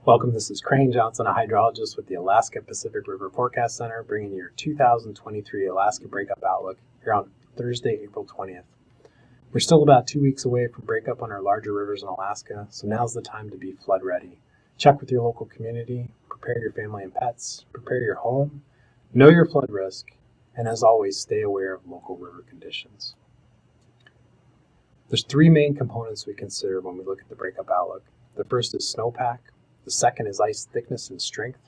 Welcome, this is Crane Johnson, a hydrologist with the Alaska Pacific River Forecast Center, bringing you your 2023 Alaska Breakup Outlook here on Thursday, April 20th. We're still about 2 weeks away from breakup on our larger rivers in Alaska, so now's the time to be flood ready. Check with your local community, prepare your family and pets, prepare your home, know your flood risk, and as always, stay aware of local river conditions. There's three main components we consider when we look at the breakup outlook. The first is snowpack. The second is ice thickness and strength.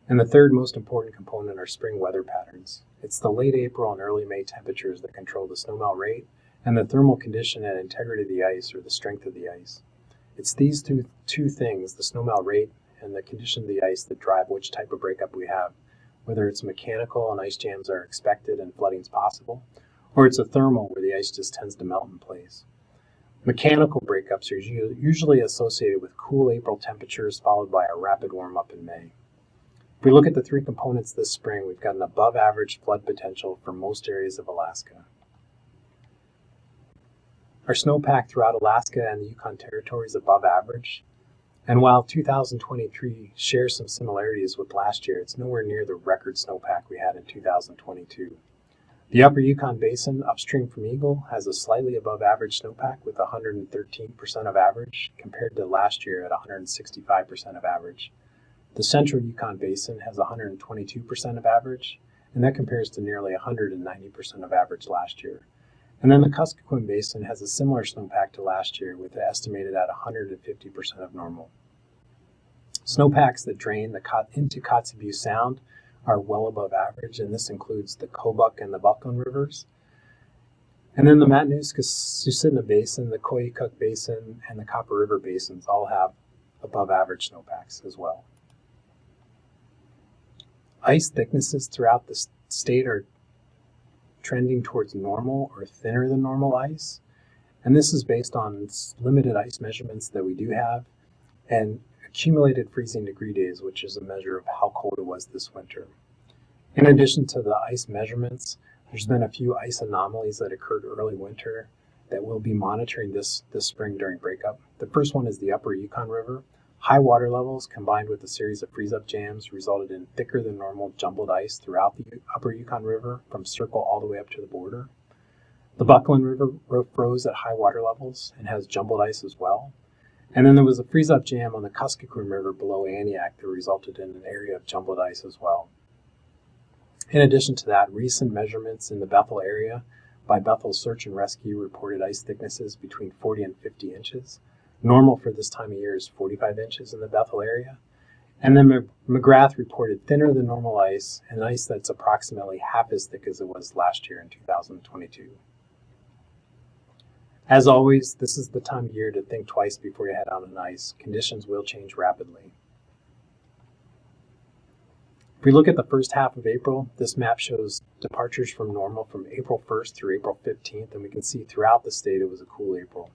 And the third most important component are spring weather patterns. It's the late April and early May temperatures that control the snowmelt rate and the thermal condition and integrity of the ice, or the strength of the ice. It's these two things, the snowmelt rate and the condition of the ice, that drive which type of breakup we have, whether it's mechanical and ice jams are expected and flooding is possible, or it's a thermal where the ice just tends to melt in place. Mechanical breakups are usually associated with cool April temperatures followed by a rapid warm-up in May. If we look at the three components this spring, we've got an above-average flood potential for most areas of Alaska. Our snowpack throughout Alaska and the Yukon Territory is above average, and while 2023 shares some similarities with last year, it's nowhere near the record snowpack we had in 2022. The Upper Yukon Basin, upstream from Eagle, has a slightly above average snowpack with 113% of average compared to last year at 165% of average. The Central Yukon Basin has 122% of average, and that compares to nearly 190% of average last year. And then the Kuskokwim Basin has a similar snowpack to last year with estimated at 150% of normal. Snowpacks that drain into Kotzebue Sound are well above average, and this includes the Kobuk and the Bucklin rivers. And then the Matanuska-Susitna Basin, the Koyukuk Basin, and the Copper River basins all have above average snowpacks as well. Ice thicknesses throughout the state are trending towards normal or thinner than normal ice, and this is based on limited ice measurements that we do have and accumulated freezing degree days, which is a measure of how cold it was this winter. In addition to the ice measurements, there's been a few ice anomalies that occurred early winter that we'll be monitoring this spring during breakup. The first one is the Upper Yukon River. High water levels combined with a series of freeze-up jams resulted in thicker than normal jumbled ice throughout the Upper Yukon River from Circle all the way up to the border. The Bucklin River froze at high water levels and has jumbled ice as well. And then there was a freeze-up jam on the Kuskokwim River below Aniak that resulted in an area of jumbled ice as well. In addition to that, recent measurements in the Bethel area by Bethel Search and Rescue reported ice thicknesses between 40 and 50 inches. Normal for this time of year is 45 inches in the Bethel area. And then McGrath reported thinner than normal ice, and ice that's approximately half as thick as it was last year in 2022. As always, this is the time of year to think twice before you head out on ice. Conditions will change rapidly. If we look at the first half of April, this map shows departures from normal from April 1st through April 15th, and we can see throughout the state it was a cool April.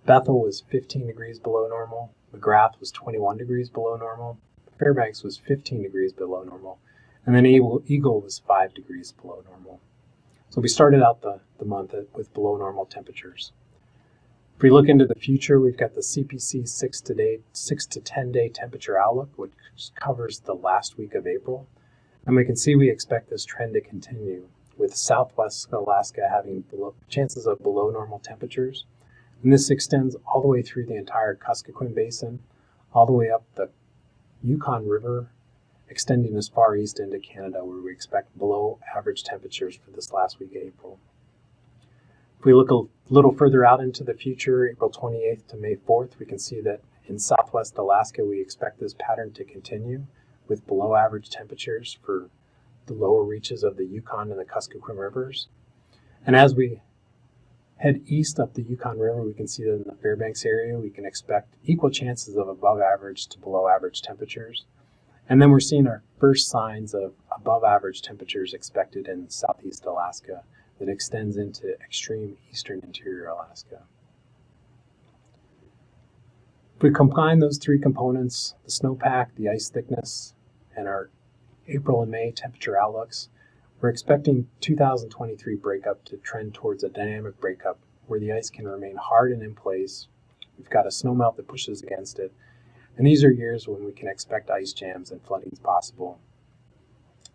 Bethel was 15 degrees below normal, McGrath was 21 degrees below normal, Fairbanks was 15 degrees below normal, and then Eagle was 5 degrees below normal. So we started out the month with below normal temperatures. If we look into the future, we've got the CPC 6 to 10 day temperature outlook, which covers the last week of April. And we can see we expect this trend to continue, with southwest Alaska having chances of below normal temperatures. And this extends all the way through the entire Kuskokwim Basin, all the way up the Yukon River, extending as far east into Canada, where we expect below average temperatures for this last week of April. If we look a little further out into the future, April 28th to May 4th, we can see that in southwest Alaska, we expect this pattern to continue with below average temperatures for the lower reaches of the Yukon and the Kuskokwim rivers. And as we head east up the Yukon River, we can see that in the Fairbanks area, we can expect equal chances of above average to below average temperatures. And then we're seeing our first signs of above average temperatures expected in southeast Alaska that extends into extreme eastern interior Alaska. If we combine those three components, the snowpack, the ice thickness, and our April and May temperature outlooks, we're expecting 2023 breakup to trend towards a dynamic breakup where the ice can remain hard and in place. We've got a snowmelt that pushes against it, And these are years when we can expect ice jams and floodings possible.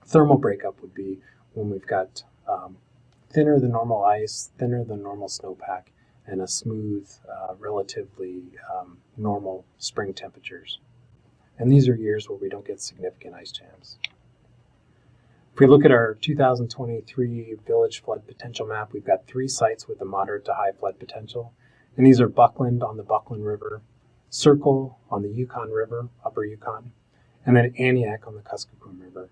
Thermal breakup would be when we've got thinner than normal ice, thinner than normal snowpack, and a smooth, relatively normal spring temperatures. And these are years where we don't get significant ice jams. If we look at our 2023 village flood potential map, we've got 3 sites with a moderate to high flood potential. And these are Buckland on the Buckland River, Circle on the Yukon River, Upper Yukon, and then Aniak on the Kuskokwim River.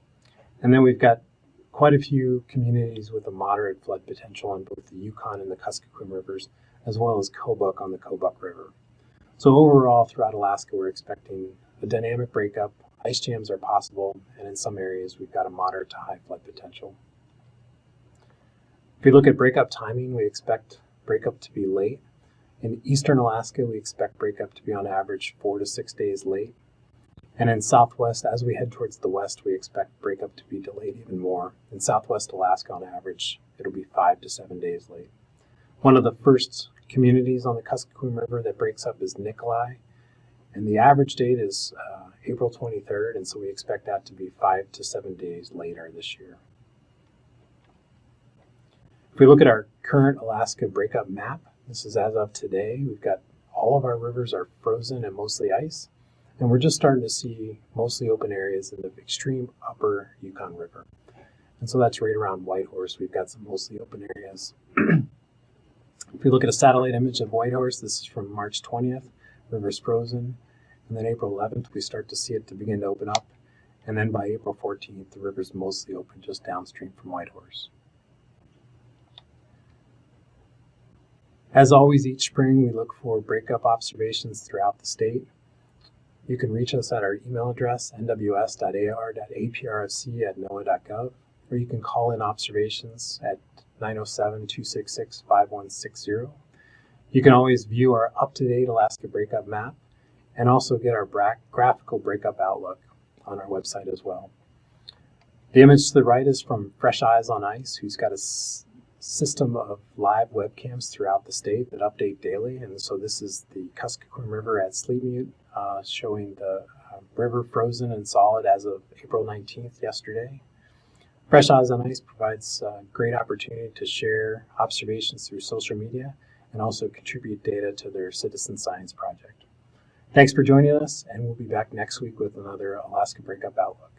And then we've got quite a few communities with a moderate flood potential on both the Yukon and the Kuskokwim rivers, as well as Kobuk on the Kobuk River. So overall, throughout Alaska, we're expecting a dynamic breakup. Ice jams are possible, and in some areas, we've got a moderate to high flood potential. If we look at breakup timing, we expect breakup to be late. In eastern Alaska, we expect breakup to be on average 4 to 6 days late. And in southwest, as we head towards the west, we expect breakup to be delayed even more. In southwest Alaska, on average, it'll be 5 to 7 days late. One of the first communities on the Kuskokwim River that breaks up is Nikolai, and the average date is April 23rd, and so we expect that to be 5 to 7 days later this year. If we look at our current Alaska breakup map, this is as of today. We've got all of our rivers are frozen and mostly ice, and we're just starting to see mostly open areas in the extreme upper Yukon River. And so that's right around Whitehorse. We've got some mostly open areas. If we look at a satellite image of Whitehorse, this is from March 20th, river's frozen. And then April 11th, we start to see it to begin to open up. And then by April 14th, the river's mostly open just downstream from Whitehorse. As always, each spring, we look for breakup observations throughout the state. You can reach us at our email address, nws.ar.aprfc@noaa.gov, or you can call in observations at 907-266-5160. You can always view our up-to-date Alaska breakup map and also get our graphical breakup outlook on our website as well. The image to the right is from Fresh Eyes on Ice, who's got a system of live webcams throughout the state that update daily. And so this is the Kuskokwim River at Sleepmute, showing the river frozen and solid as of April 19th yesterday. Fresh Eyes on Ice provides a great opportunity to share observations through social media and also contribute data to their citizen science project. Thanks for joining us, and we'll be back next week with another Alaska Breakup Outlook.